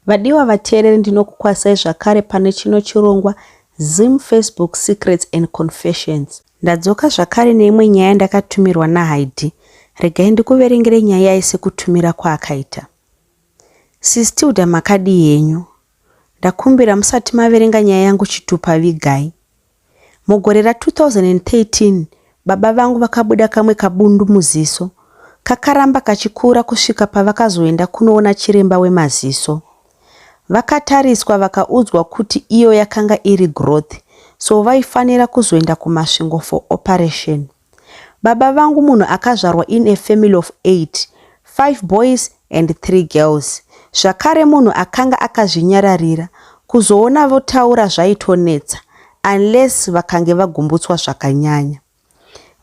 Vadiwa vateereri ndinokukwazai zvakare pane chino chirongwa Zim Facebook Secrets and Confessions. Ndadzoka zvakare neimwe nyaya ndakatumirwa naHaidhi. Regai ndikuverengere nyaya yaise kutumira kwaakaita. Sistilda makadi yenyu. Ndakumbira musati maverenga nyaya yangu chitupa vigai. Mugore ra2013 baba vangu vakabuda kamwe kabundu muziso. Kakaramba kachikura kusvika pavakazoenda kunoona chiremba wemaziso. Vakatariswa vakaudzwa kuti iyo yakanga iri growth, so vaifanira kuzoenda kumasvingo for operation. Baba vangu munhu akazvarwa in a family of 8, 5 boys and 3 girls. Zvakare munhu akanga akazvinyararira, kuzoona votaura zvaitonetsa, unless vakange vagumbutswa zvakanyanya.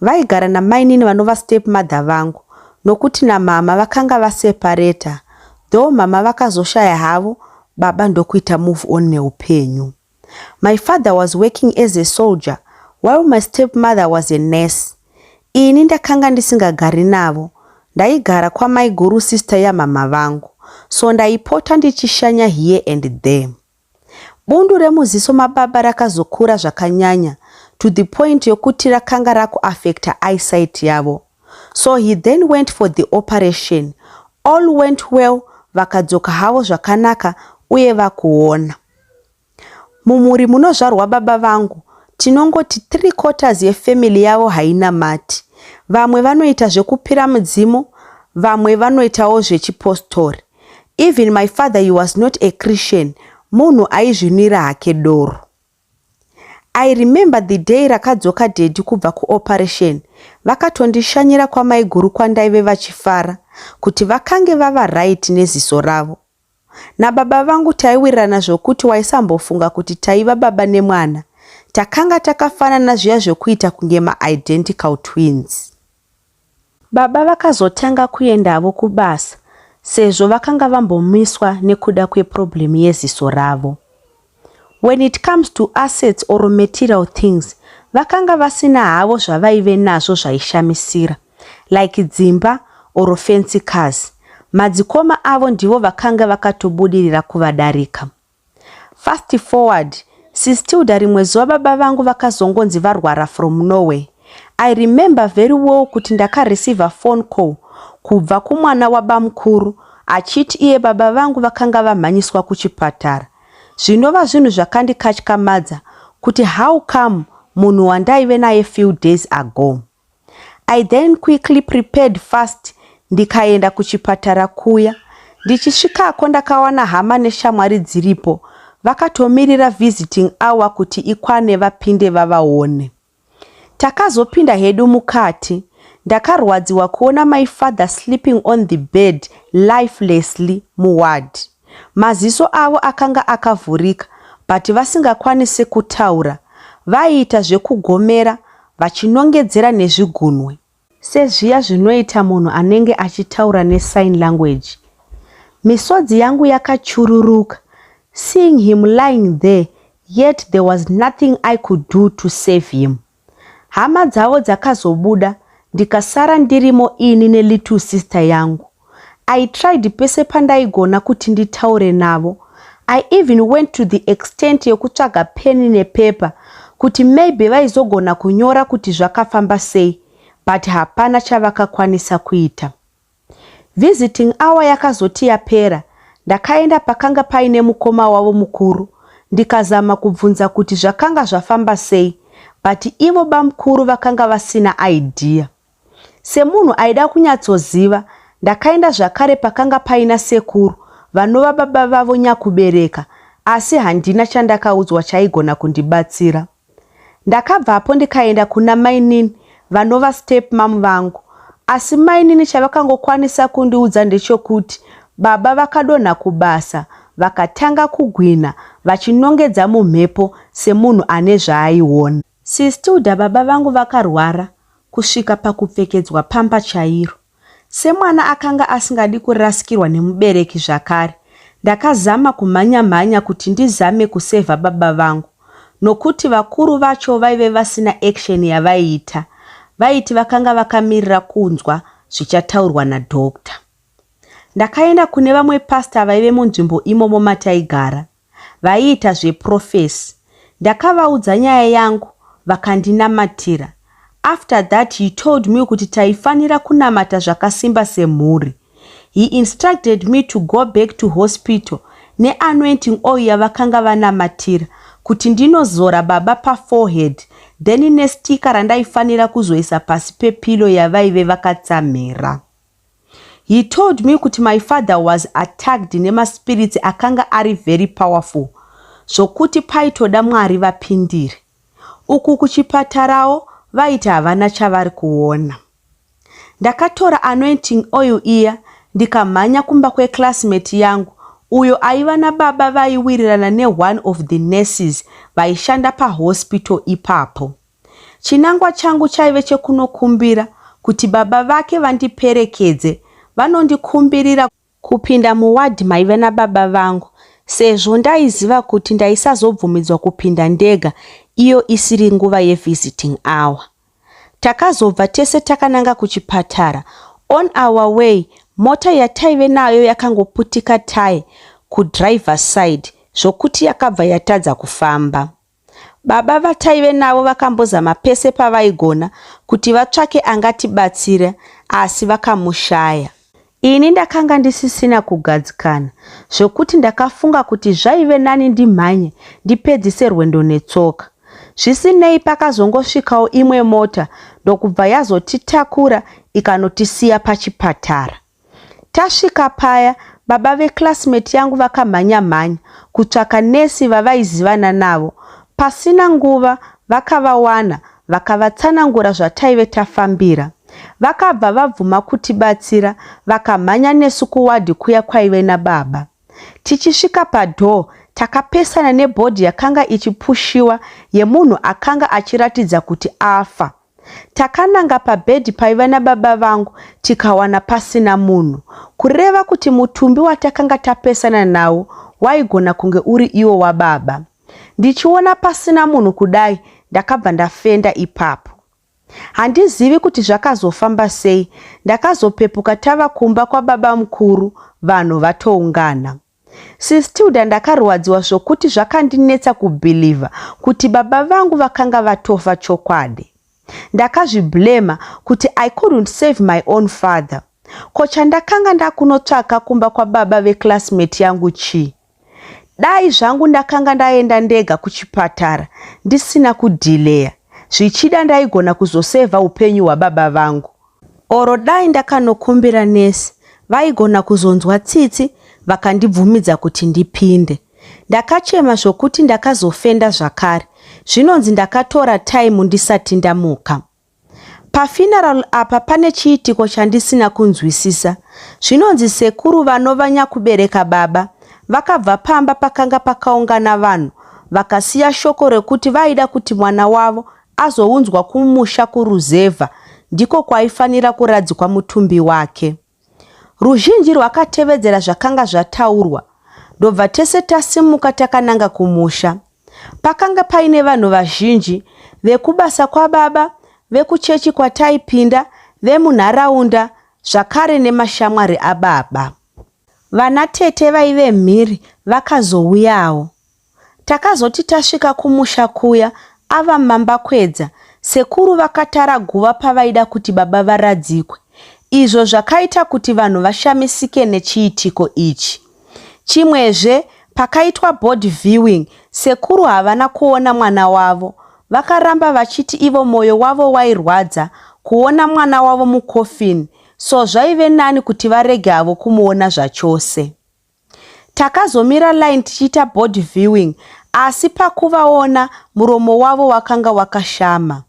Vaigara namainini vanova stepmother vangu, nokuti namama vakanga vaseparata, though mama vakazoshaya havo, baba ndokuita move on neupenyu. My father was working as a soldier, while my stepmother was a nurse. Ini ndakanga ndisingagari navo, ndaigara kwa my guru sister ya mama vangu, so ndaipota ndichishanya here and there. Bundu remuziso mababa rakazokura zvakanyanya, to the point yokuti rakanga rakuaffecta eyesight yavo. So he then went for the operation. All went well, vakadzoka havo zvakanaka uye vakuona. Mumuri munozvarwa baba vangu, tinongoti 3/4 yefamily yavo haina mati. Vamwe vanoita zvekupira mudzimu, vamwe vanoitawo zvechipostori. Even my father, he was not a Christian, munhu aizvinira hake doro. I remember the day rakadzoka dedi kubva kuoperation, vakatondishanyira kwa maiguru kwandaive vachifara, kuti vakange vava right neziso ravo. Na baba vangu taiwirirana zvokuti waisambofunga kuti taiva baba nemwana, takanga takafanana zviya zvokuita kunge ma-identical twins. Baba vakazotanga kuendavo kubasa, sezvo vakanga vambomiswa nekuda kweproblem yeziso ravo. When it comes to assets or material things, vakanga vasina havo zvavaive nazvo zvaishamisira, like dzimba or fancy cars. Madzikoma avo ndivo vakanga vakatobudirira kuvadarika. Fast forward, Sistilda rimwe zuva baba vangu vakazongonzi varwara from nowhere. I remember very well kuti ndakareceive phone call kubva kumwana wabamukuru achiti iye baba vangu vakanga vamhanyiswa kuchipatara. Zvinova zvinhu zvakandikatyamadza kuti how come munhu wandaive naye few days ago. I then quickly prepared fast, ndikaenda kuchipatara kuya. Ndichisvikako ndakawana hama neshamwari dziripo, vakatomirira visiting hour kuti ikwane vapinde vavaone. Takazopinda hedu mukati, ndakarwadziwa kuona my father sleeping on the bed lifelessly muward. Maziso avo akanga akavhurika, but vasingakwanise kutaura. Vaiita zvekugomera, vachinongedzera nezvigunwe. Sezviya zvinoita munhu anenge achitaura nesign language. Misodzi yangu yakachururuka. Seeing him lying there, yet there was nothing I could do to save him. Hama dzavo dzakazobuda, ndikasara ndirimo ini nelittle sister yangu. I tried pese pandaigona kuti nditaure navo. I even went to the extent yokutsvaga peni nepepa kuti maybe vaizogona kunyora kuti zvakafamba sei, but hapana chavakakwanisa kuita. Visiting hour yakazoti yapera, ndakaenda pakanga paine mukoma wavo mukuru, ndikazama kubvunza kuti zvakanga zvafamba sei, but ivo bamukuru vakanga vasina idea. Semunhu aida kunyatsoziva, ndakaenda zvakare pakanga paina sekuru, vanova baba vavo nyakubereka, asi handina chandakaudzwa chaigona kundibatsira. Ndakabvapo ndikaenda kuna mainini, vanova stepmom vangu, asi mainini chavakangokwanisa kundiudza ndechokuti baba vakadonha kubasa, vakatanga kugwina, vachinongedza mumhepo semunhu ane zvaaiona. Sistilda baba vangu vakarwara, kusvika pakupfekedzwa pamba chairo. Semwana akanga asingadi kurasikirwa nemubereki zvakare, ndakazama kumhanya kuti ndizame kuseva baba vangu, nokuti vakuru vacho vaive vasina action yavaiita. Vaiti vakanga vakamirira kunzwa zvichataurwa nadokta. Ndakaenda kune vamwe pastor vaive munzvimbo imomo mataigara, vaiita zveprofesi. Ndakavaudza nyaya yangu, vakandinamatira. After that, he told me kuti taifanira kunamata zvakasimba semhuri. He instructed me to go back to hospital ne-anointing oil yavakanga vanamatira kuti ndinozora baba paforehead, then nestika randaifanira kuzoisa pasi pepilo yavaive vakatsamhira. He told me kuti my father was attacked nemaspirits akanga ari very powerful, zvokuti paitoda Mwari vapindire. Uku kuchipatarawo vaiti havana chavari kuona. Ndakatora anointing oil iya ndikamhanya kumba kweclassmate yangu, uyo aiva nababa vaiwirirana ne-one of the nurses vaishanda pahospital ipapo. Chinangwa changu chaive chekunokumbira kuti baba vake vandiperekedze, vanondikumbirira kupinda muwadi maive nababa vangu, sezvo ndaiziva kuti ndaisazobvumidzwa kupinda ndega iyo isiri nguva yevisiting hour. Takazobva tese takananga kuchipatara. On our way, mota yataive nayo yakangoputika tayi kudriver's side, zvokuti yakabva yatadza kufamba. Baba vataive navo vakambozama pese pavaigona kuti vatsvake angatibatsira, asi vakamushaya. Ini ndakanga ndisisina kugadzikana, zvokuti ndakafunga kuti zvaive nani ndimhanye ndipedzise rwendo netsoka. Zvisinei pakazongosvikawo imwe mota ndokubva yazotitakura ikanotisiya pachipatara. Tasvika paya, baba veclassmate yangu vakamhanya-mhanya kutsvaka nesi vavaizivana navo. Pasina nguva vakavawana, vakavatsanangura zvataive tafambira. Vakabva vabvuma kutibatsira, vakamhanya nesu kuwadi kuya kwaive nababa. Tichisvika padoo, takapesana nebhodhi yakanga ichipushiwa yemunhu akanga achiratidza kuti afa. Takananga pabhedhi paiva nababa vangu, tikawana pasina munhu, kureva kuti mutumbi watakanga tapesana nawo waigona kunge uri iwo wababa. Ndichiona pasina munhu kudai, ndakabva ndafenda ipapo. Handizivi kuti zvakazofamba sei. Ndakazopepuka tava kumba kwababa mukuru, vanhu vatoungana. Sistilda ndakarwadziwa zvokuti zvakandinetsa kubhiliva kuti baba vangu vakanga vatofa chokwadi. Ndakazviblema kuti I couldn't save my own father. Kocha ndakanga ndakunotsvaka kumba kwababa veclassmate yangu chii? Dai zvangu ndakanga ndaenda ndega kuchipatara, ndisina kudhileya, zvichida ndaigona kuzoseva upenyu hwababa vangu. Oro dai ndakanokumbira nesi, vaigona kuzonzwa tsitsi vakandibvumidza kuti ndipinde. Ndakachema zvokuti ndakazofenda zvakare. Zvinonzi ndakatora time ndisati ndamuka. Pafuneral apa pane chiitiko chandisina kunzwisisa. Zvinonzi sekuru vanovanya kubereka baba vakabva pamba pakanga pakaungana vanhu, vakasiya shoko rekuti vaida kuti mwana wavo azounzwa kumusha kuruzevha, ndiko kwaifanira kuradzikwa mutumbi wake. Ruzhinji rwakatevedzera zvakanga zvataurwa, ndobva tese tasimuka takananga kumusha. Pakanga paine vanhu vazhinji, vekubasa kwababa, vekuchechi kwataipinda, vemunharaunda, zvakare nemashamwari ababa. Vanatete vaive mhiri vakazouyawo. Takazoti tasvika kumusha kuya, ava mambakwedza, sekuru vakatara guva pavaida kuti baba varadzikwe. Izvo zvakaita kuti vanhu vashamisike nechiitiko ichi. Chimwezve, pakaitwa board viewing, sekuru havana kuona mwana wavo. Vakaramba vachiti ivo moyo wavo wairwadza kuona mwana wavo mukofini, so zvaive nani kuti varege havo kumuona zvachose. Takazomira line tichiita board viewing, asi pakuvaona muromo wavo wakanga wakashama.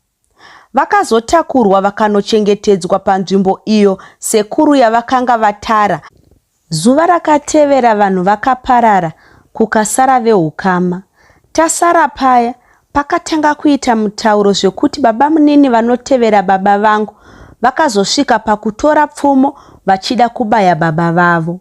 Vakazotakurwa vakanochengetedzwa panzvimbo iyo sekuru yavakanga vatara. Zuva rakatevera vanhu vakaparara, kukasara vehukama. Tasara paya, pakatanga kuita mutauro zvekuti baba munini vanotevera baba vangu vakazosvika pakutora pfumo vachida kubaya baba vavo.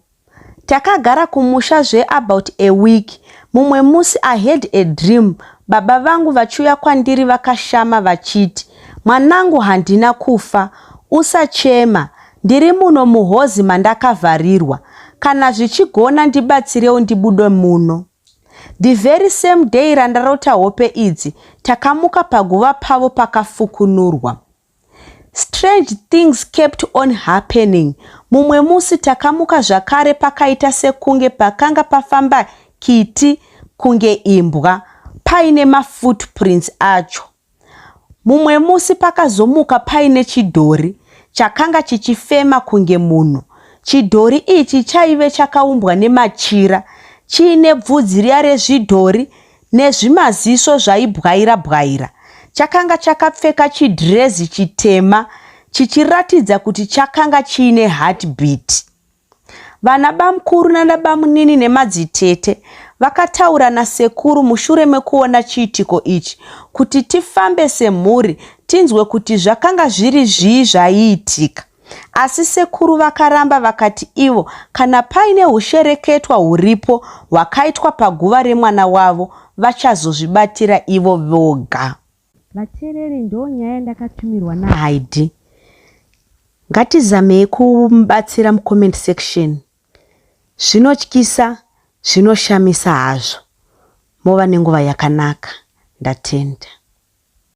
Takagara kumusha about a week. Mumwe musi I had a dream, baba vangu vachiuya kwandiri vakashama vachiti, mwanangu handina kufa, usachema, ndiri muno muhozi mandakavharirwa, kana zvichigona ndibatsirewo ndibude muno. The very same day randarota hope idzi, takamuka paguva pavo pakafukunurwa. Strange things kept on happening. Mumwe musi takamuka zvakare pakaita sekunge pakanga pafamba kiti kunge imbwa, paine mafootprints acho. Mumwe musi pakazomuka paine chidhori chakanga chichifema kunge munhu. Chidhori ichi chaive chakaumbwa nemachira, chiine bvudzi riya rezvidhori nezvimaziso zvaibwaira-bwaira. Chakanga chakapfeka chidhirezi chitema chichiratidza kuti chakanga chiine heartbeat. Vana bamukuru nana bamunini nemadzitete vakataura nasekuru mushure mekuona chiitiko ichi kuti tifambe semhuri tinzwe kuti zvakanga zviri zvii zvaiitika. Asi sekuru vakaramba vakati ivo kana paine hushereketwa huripo hwakaitwa paguva remwana wavo vachazozvibatira ivo voga. Vateereri, ndo nyaya ndakatumirwa naHaidhi. Ngatizamei kumubatsira mucomment section. Zvinotyisa, zvinoshamisa hazvo. Mova nenguva yakanaka. Ndatenda.